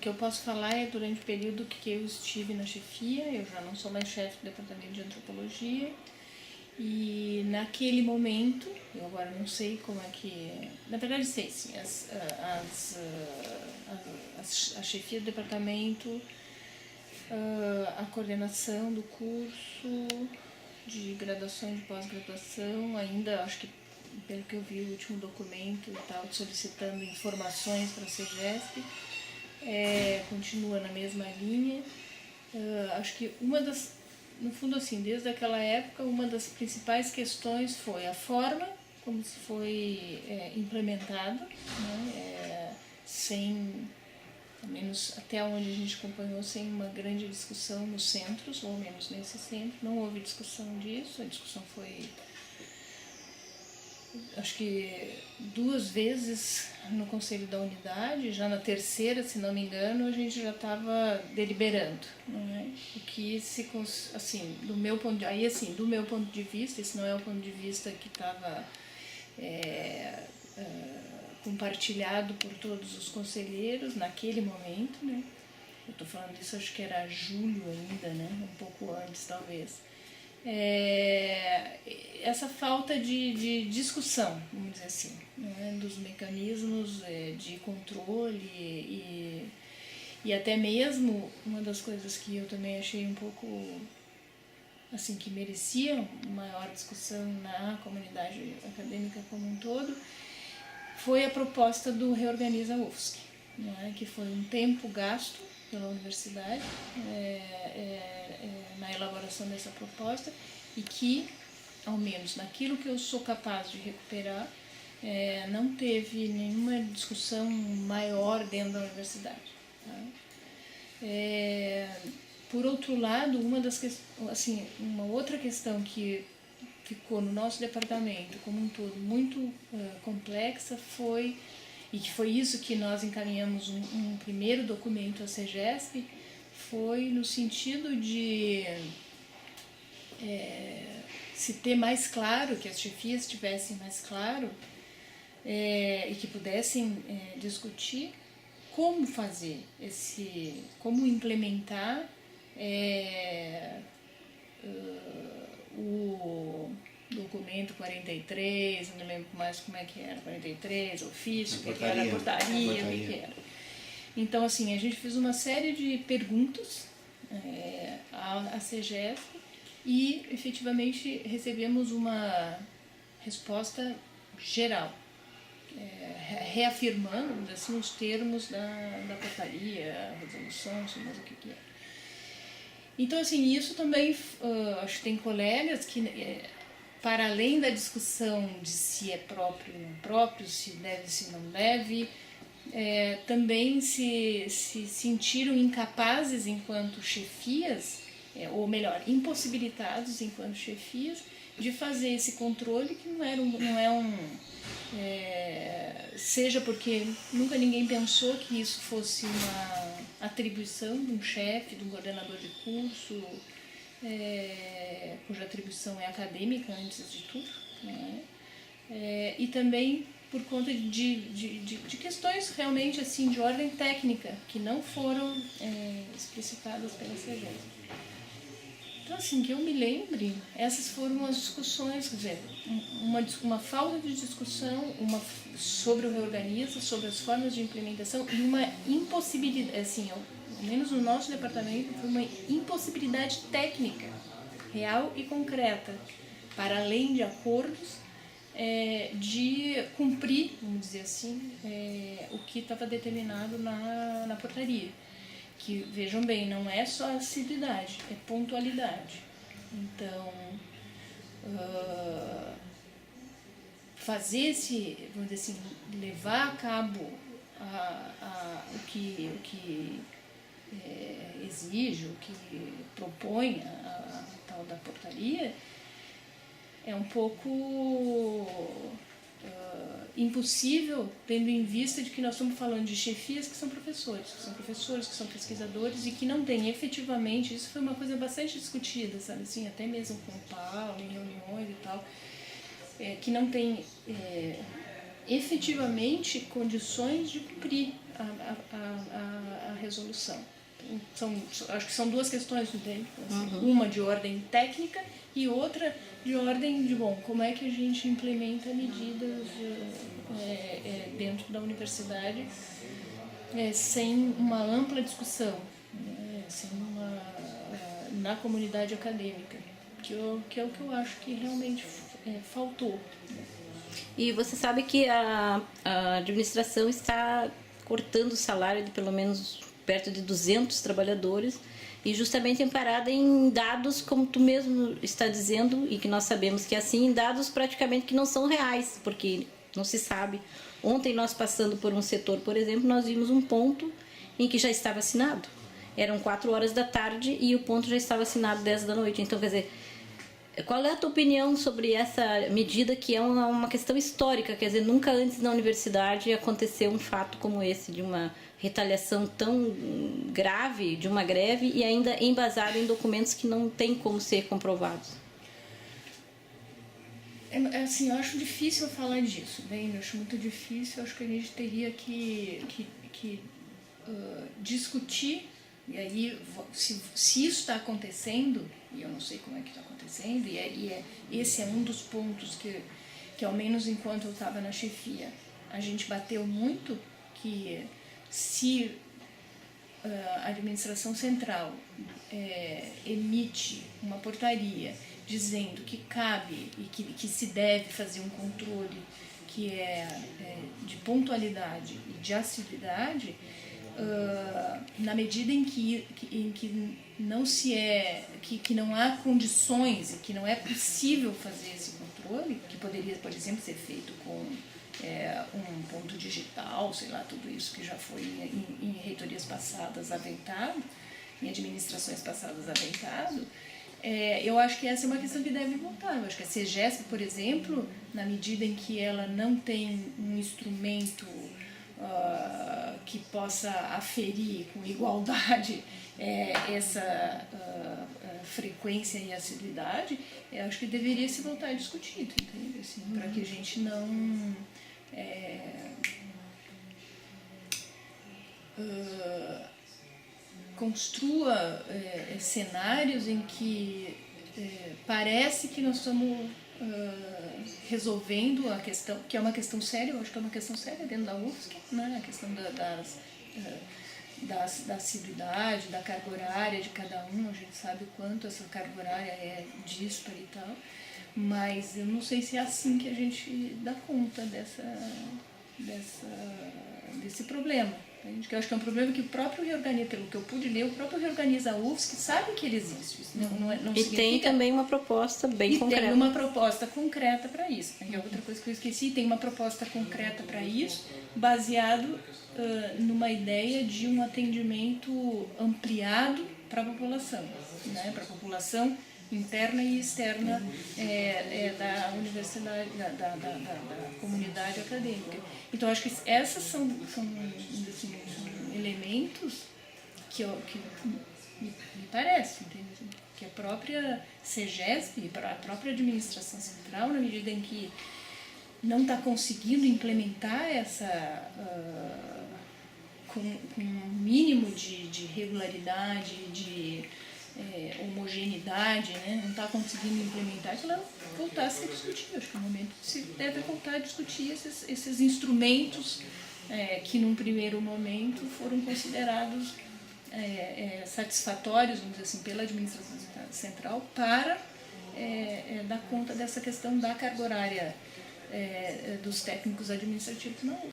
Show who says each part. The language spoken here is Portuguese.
Speaker 1: que eu posso falar é durante o período que eu estive na chefia. Eu já não sou mais chefe do departamento de antropologia. E naquele momento, eu agora não sei como é que... Na verdade sei, sim, a chefia do departamento, a coordenação do curso de graduação e de pós-graduação, ainda acho que, pelo que eu vi o último documento e tal, solicitando informações para a CEGESP, continua na mesma linha. Acho que no fundo, assim, desde aquela época, uma das principais questões foi a forma como se foi implementado, né, sem, pelo menos até onde a gente acompanhou, sem uma grande discussão nos centros, ou menos nesse centro. Não houve discussão disso, a discussão foi, acho que 2 vezes no Conselho da Unidade. Já na terceira, se não me engano, a gente já estava deliberando, né? O que assim, do meu ponto de vista, esse não é o ponto de vista que estava compartilhado por todos os conselheiros naquele momento, né? Eu estou falando disso, acho que era julho ainda, né? Um pouco antes, talvez. Essa falta de discussão, vamos dizer assim, né, dos mecanismos de controle e até mesmo uma das coisas que eu também achei um pouco assim, que merecia maior discussão na comunidade acadêmica como um todo, foi a proposta do Reorganiza UFSC, né, que foi um tempo gasto pela universidade na elaboração dessa proposta, e que, ao menos naquilo que eu sou capaz de recuperar, não teve nenhuma discussão maior dentro da universidade. Tá? Por outro lado, uma outra questão que ficou no nosso departamento como um todo muito complexa foi, e que foi isso que nós encaminhamos um primeiro documento à CEGESP, foi no sentido de se ter mais claro, que as chefias tivessem mais claro e que pudessem discutir como fazer como implementar o documento 43, não lembro mais como é que era, 43, ofício, o que era, portaria, o que era. Então, assim, a gente fez uma série de perguntas à CEGESP e, efetivamente, recebemos uma resposta geral, reafirmando, assim, os termos da portaria, a resolução, não sei mais o que é. Então, assim, isso também, acho que tem colegas que, para além da discussão de se é próprio ou não próprio, se deve, se não deve, também se sentiram incapazes enquanto chefias, ou melhor, impossibilitados enquanto chefias, de fazer esse controle, que seja porque nunca ninguém pensou que isso fosse uma atribuição de um chefe, de um coordenador de curso, cuja atribuição é acadêmica antes de tudo, né? E também por conta de questões realmente assim de ordem técnica que não foram explicitadas pela CEGESP. Então, assim, que eu me lembre, essas foram as discussões, quer dizer, uma falta de discussão sobre o Reorganiza, sobre as formas de implementação, e uma impossibilidade, assim, pelo menos no nosso departamento, foi uma impossibilidade técnica, real e concreta, para além de acordos, de cumprir, vamos dizer assim, o que estava determinado na portaria. Que, vejam bem, não é só assiduidade, é pontualidade. Então, fazer vamos dizer assim, levar a cabo o que exige, o que propõe a tal da portaria, é um pouco impossível, tendo em vista de que nós estamos falando de chefias que são professores, que são pesquisadores e que não têm efetivamente, isso foi uma coisa bastante discutida, sabe assim, até mesmo com o Paulo, em reuniões e tal, que não têm efetivamente condições de cumprir a resolução. Acho que são duas questões, entende? Assim, uma de ordem técnica e outra de ordem de, como é que a gente implementa medidas dentro da universidade sem uma ampla discussão, sem na comunidade acadêmica, que é o que eu acho que realmente faltou.
Speaker 2: E você sabe que a administração está cortando o salário de pelo menos perto de 200 trabalhadores e justamente amparada em dados, como tu mesmo está dizendo, e que nós sabemos que é assim, em dados praticamente que não são reais, porque não se sabe. Ontem nós passando por um setor, por exemplo, nós vimos um ponto em que já estava assinado. Eram 4 horas da tarde e o ponto já estava assinado 10 da noite. Então, quer dizer, qual é a tua opinião sobre essa medida que é uma questão histórica? Quer dizer, nunca antes na universidade aconteceu um fato como esse, de uma retaliação tão grave, de uma greve e ainda embasada em documentos que não tem como ser comprovados.
Speaker 1: Assim, eu acho difícil falar disso, bem, eu acho muito difícil, eu acho que a gente teria que discutir, e aí, se isso está acontecendo, e eu não sei como é que está acontecendo, esse é um dos pontos que ao menos enquanto eu estava na chefia, a gente bateu muito, que se a administração central emite uma portaria dizendo que cabe e que se deve fazer um controle que de pontualidade e de assiduidade, na medida em que não que não há condições e que não é possível fazer esse controle, que poderia, por exemplo, ser feito com um ponto digital, sei lá, tudo isso que já foi em reitorias passadas aventado, em administrações passadas aventado, eu acho que essa é uma questão que deve voltar. Eu acho que a CEGESP, por exemplo, na medida em que ela não tem um instrumento que possa aferir com igualdade essa frequência e assiduidade, eu acho que deveria se voltar a discutir, entende? Assim, para que a gente não construa cenários em que parece que nós estamos resolvendo a questão, que é uma questão séria, eu acho que é uma questão séria dentro da UFSC, né? A questão da assiduidade, da carga horária de cada um, a gente sabe o quanto essa carga horária é dispara e tal, mas eu não sei se é assim que a gente dá conta desse problema. Que eu acho que é um problema que o próprio Reorganiza, pelo que eu pude ler, o próprio Reorganiza a UFSC sabe que ele existe. Isso não
Speaker 2: e tem também uma proposta bem concreta.
Speaker 1: E tem uma proposta concreta para isso. É outra coisa que eu esqueci, tem uma proposta concreta para isso, baseado numa ideia de um atendimento ampliado para a população, né? Para a população interna e externa da universidade, da comunidade acadêmica. Então, acho que essas são assim, elementos que me parece, entende? Que a própria CEGESP, a própria administração central, na medida em que não está conseguindo implementar essa com um mínimo de regularidade, de homogeneidade, né? Não está conseguindo implementar, que ela voltasse a discutir. Acho que no momento se deve voltar a discutir esses instrumentos que num primeiro momento foram considerados satisfatórios, vamos dizer assim, pela administração central para dar conta dessa questão da carga horária dos técnicos administrativos na UFSC.